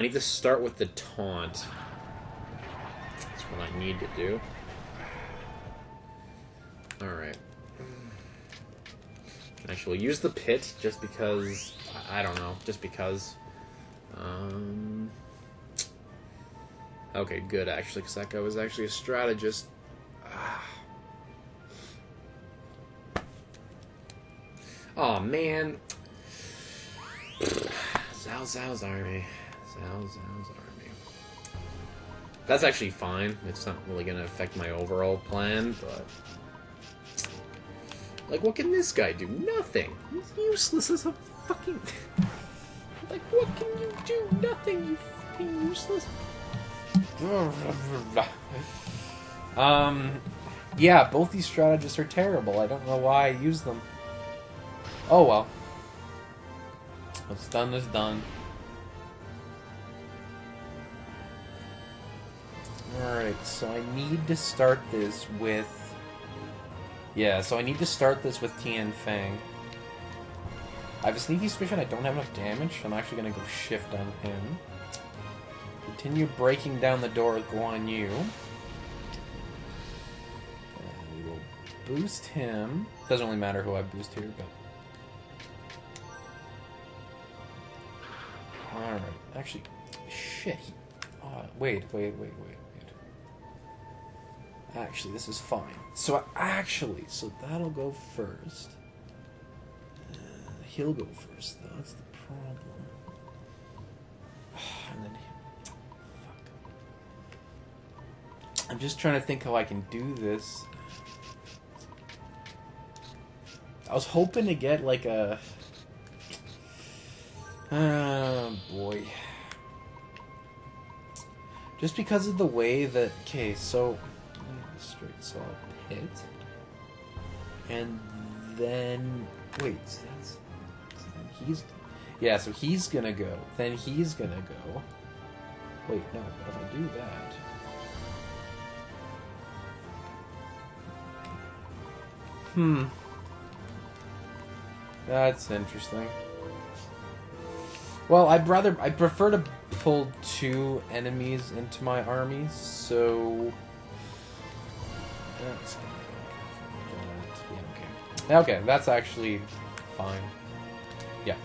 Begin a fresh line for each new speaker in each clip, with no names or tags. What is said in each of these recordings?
I need to start with the taunt. That's what I need to do. Alright. Actually, use the pit just because... I don't know. Just because. Okay, good, actually, because that guy was actually a strategist. Oh man. Cao Cao's army. Cao Cao's army. That's actually fine. It's not really going to affect my overall plan, but... Like, what can this guy do? Nothing. He's useless as a fucking... Like, what can you do? Nothing, you fucking useless...
Yeah, both these strategists are terrible. I don't know why I use them. Oh well. What's done is done. Alright, so I need to start this with... Yeah, so I need to start this with Tian Feng. I have a sneaky suspicion I don't have enough damage. I'm actually going to go shift on him. Continue breaking down the door with Guan Yu. And we will boost him. Doesn't really matter who I boost here, but... Alright, actually... Shit. Wait. Actually, this is fine. So that'll go first. He'll go first, though. That's the problem. And then... Fuck. I'm just trying to think how I can do this. I was hoping to get, like, a... Oh, boy. Just because of the way that... Okay, so... Straight saw pit. And then... Wait, so that's... So then he's... Yeah, so he's gonna go. Then he's gonna go. Wait, no, but if I do that... That's interesting. Well, I'd prefer to pull two enemies into my armies, so... That's gonna go that. Yeah, okay. Okay, that's actually fine. Yeah.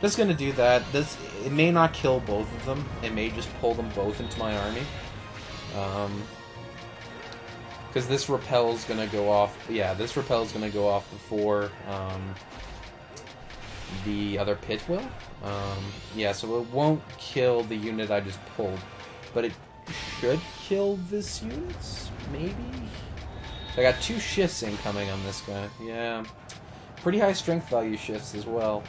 Just gonna do that. It may not kill both of them. It may just pull them both into my army. Because this repel's gonna go off... Yeah, this repel's gonna go off before, the other pit will. Yeah, so it won't kill the unit I just pulled. But it should kill this unit? Maybe? I got 2 shifts incoming on this guy. Yeah. Pretty high strength value shifts as well.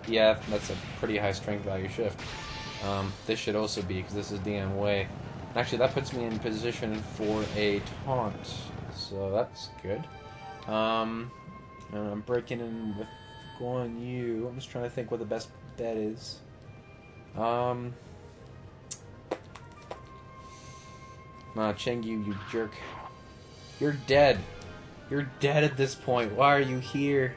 Yeah, that's a pretty high strength value shift. This should also be, because this is DM Wei. Actually, that puts me in position for a taunt. So that's good. And I'm breaking in with Guan Yu. I'm just trying to think what the best bet is. Nah, Cheng Yu, you jerk. You're dead. You're dead at this point. Why are you here?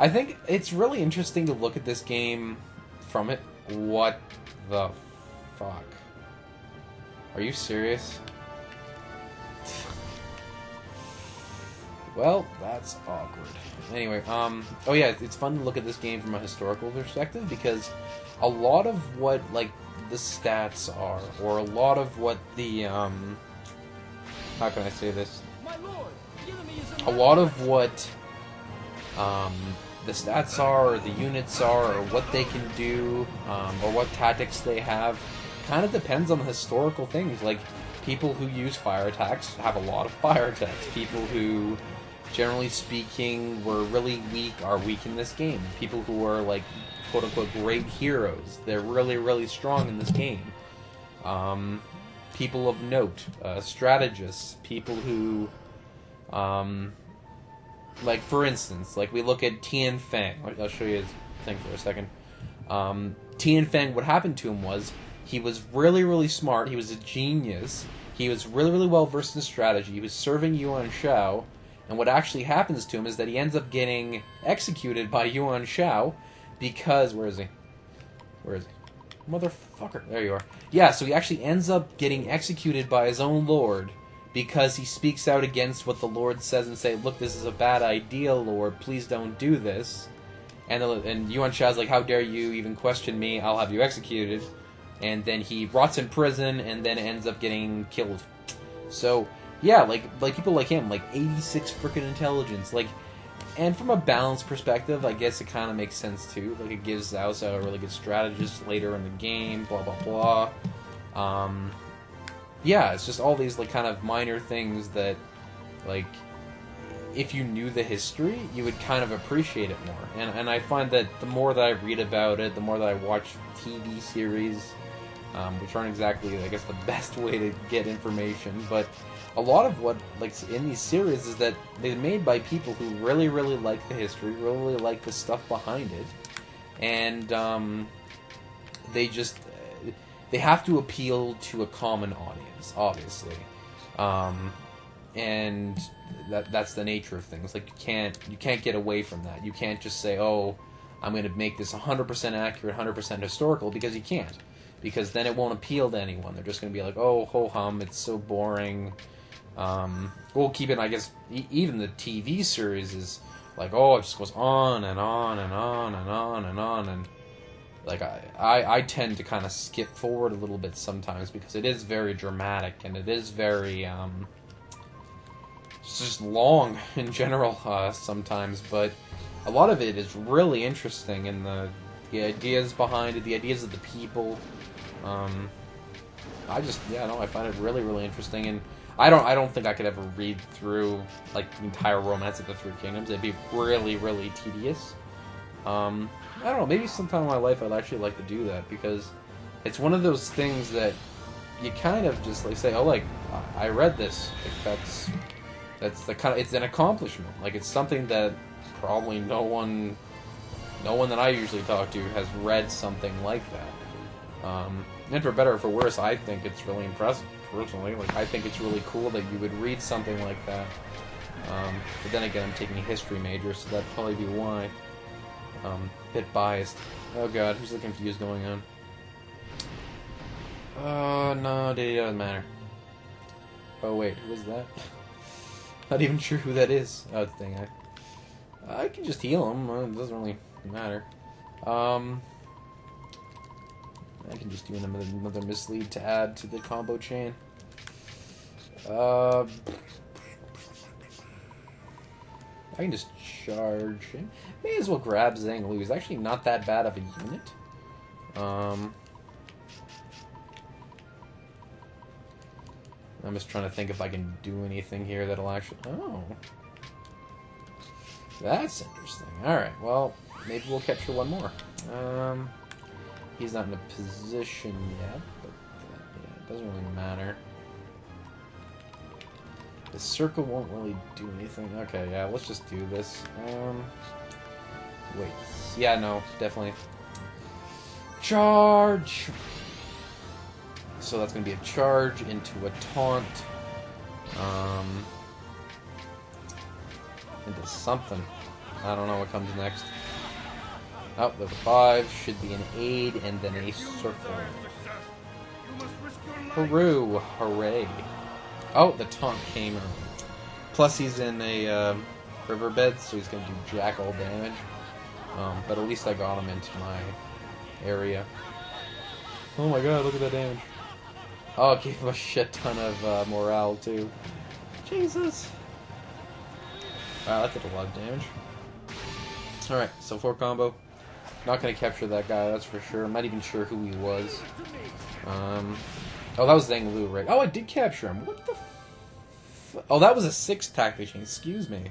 I think it's really interesting to look at this game from it. What the fuck? Are you serious? Well, that's awkward. Anyway, oh yeah, it's fun to look at this game from a historical perspective because a lot of what, like, the stats are, or a lot of what the, how can I say this? A lot of what the stats are, or the units are, or what they can do, or what tactics they have, kind of depends on the historical things. Like, people who use fire attacks have a lot of fire attacks. People who, generally speaking, were really weak are weak in this game. People who are, like, quote-unquote great heroes, they're really, really strong in this game. People of note, strategists, people who, like, for instance, like, we look at Tian Feng. I'll show you his thing for a second. Tian Feng, what happened to him was, he was really, really smart, he was a genius, he was really, really well versed in strategy, he was serving Yuan Shao, and what actually happens to him is that he ends up getting executed by Yuan Shao, because, where is he? Motherfucker. There you are. Yeah, so he actually ends up getting executed by his own lord because he speaks out against what the Lord says and say, look, this is a bad idea, Lord. Please don't do this. And Yuan Shao's like, how dare you even question me? I'll have you executed. And then he rots in prison and then ends up getting killed. So, yeah, like people like him, like 86 frickin' intelligence. Like, and from a balanced perspective, I guess it kind of makes sense too. Like, it gives Cao Cao a really good strategist later in the game, blah, blah, blah. Yeah, it's just all these, like, kind of minor things that, like, if you knew the history, you would kind of appreciate it more. And I find that the more that I read about it, the more that I watch TV series, which aren't exactly, I guess, the best way to get information, but a lot of what, like, in these series is that they're made by people who really, really like the history, really like the stuff behind it, and they have to appeal to a common audience, obviously, and that's the nature of things. Like, you can't get away from that. You can't just say, oh, I'm going to make this 100% accurate, 100% historical, because you can't. Because then it won't appeal to anyone. They're just going to be like, oh, ho-hum, it's so boring. We'll keep it, I guess, even the TV series is like, oh, it just goes on and on and on and on and on. And, like, I tend to kind of skip forward a little bit sometimes because it is very dramatic and it is very, it's just long in general sometimes. But a lot of it is really interesting, and the ideas behind it, the ideas of the people. I find it really, really interesting, and I don't think I could ever read through, like, the entire Romance of the Three Kingdoms. It'd be really, really tedious. I don't know, maybe sometime in my life I'd actually like to do that, because it's one of those things that you kind of just, like, say, oh, like, I read this. Like, that's the kind of, it's an accomplishment. Like, it's something that probably no one that I usually talk to has read something like that. And for better or for worse, I think it's really impressive, personally. Like, I think it's really cool that you would read something like that. But then again, I'm taking a history major, so that'd probably be why. Bit biased. Oh god, who's the confused going on? No, it doesn't matter. Oh wait, who is that? Not even sure who that is. Oh, dang, I can just heal him. It doesn't really matter. I can just do another mislead to add to the combo chain. I can just charge him. May as well grab Zhang Lu. He's actually not that bad of a unit. I'm just trying to think if I can do anything here that'll actually... Oh. That's interesting. Alright, well, maybe we'll capture one more. He's not in a position yet, but yeah, it doesn't really matter. The circle won't really do anything. Okay, yeah, let's just do this. Wait. Yeah, no, definitely. Charge! So that's going to be a charge into a taunt. Into something. I don't know what comes next. Oh, level 5 should be an aid and then a circle. Hooroo! Hooray! Oh, the taunt came early. Plus, he's in a riverbed, so he's going to do jack all damage. But at least I got him into my area. Oh my god, look at that damage. Oh, it gave him a shit ton of morale, too. Jesus! Wow, that did a lot of damage. Alright, so 4 combo. Not going to capture that guy, that's for sure. I'm not even sure who he was. Oh, that was Zhang Lu, right? Oh, I did capture him. What the Oh, that was a 6 tactic chain. Excuse me.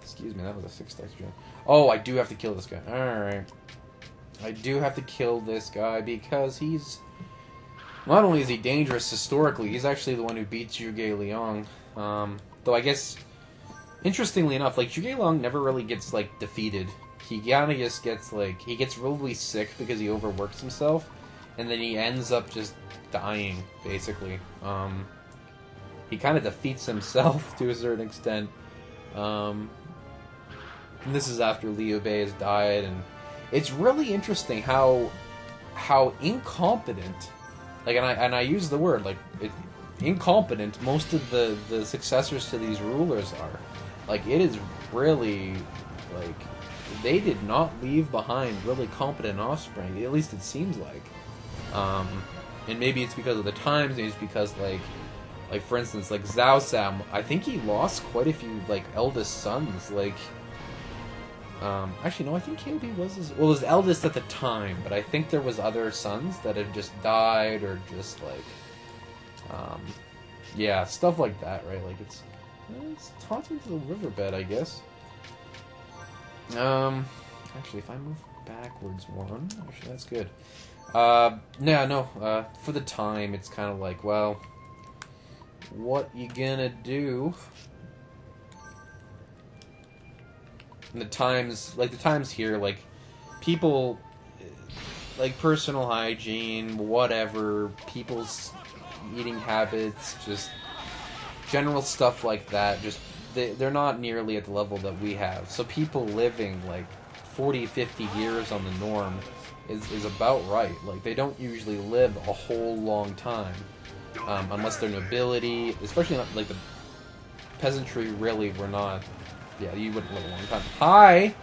Excuse me, that was a 6 tactic chain. Oh, I do have to kill this guy. Alright. I do have to kill this guy because he's... Not only is he dangerous historically, he's actually the one who beats Zhuge Liang. Though I guess... Interestingly enough, like, Zhuge Liang never really gets, like, defeated. He kind of just gets, like... He gets really sick because he overworks himself. And then he ends up just dying, basically. He kind of defeats himself to a certain extent. And this is after Liu Bei has died, and it's really interesting how how incompetent, like, and I use the word, like, incompetent most of the successors to these rulers are. Like, it is really, like, they did not leave behind really competent offspring, at least it seems like. And maybe it's because of the times, maybe it's because, like for instance, like, Zhao Sam, I think he lost quite a few, like, eldest sons, like, actually, no, I think KOB was his eldest at the time, but I think there was other sons that had just died, or just, like, yeah, stuff like that, right? Like, it's taunting to the riverbed, I guess. Actually, if I move backwards one, actually, that's good. For the time, it's kind of like, well, what you gonna do? And the times here, like, people, like, personal hygiene, whatever, people's eating habits, just general stuff like that, just, they're not nearly at the level that we have. So people living, like, 40, 50 years on the norm is about right. Like, they don't usually live a whole long time. Unless they're nobility, especially not, like, the peasantry really were not. Yeah, you wouldn't live a long time. Hi!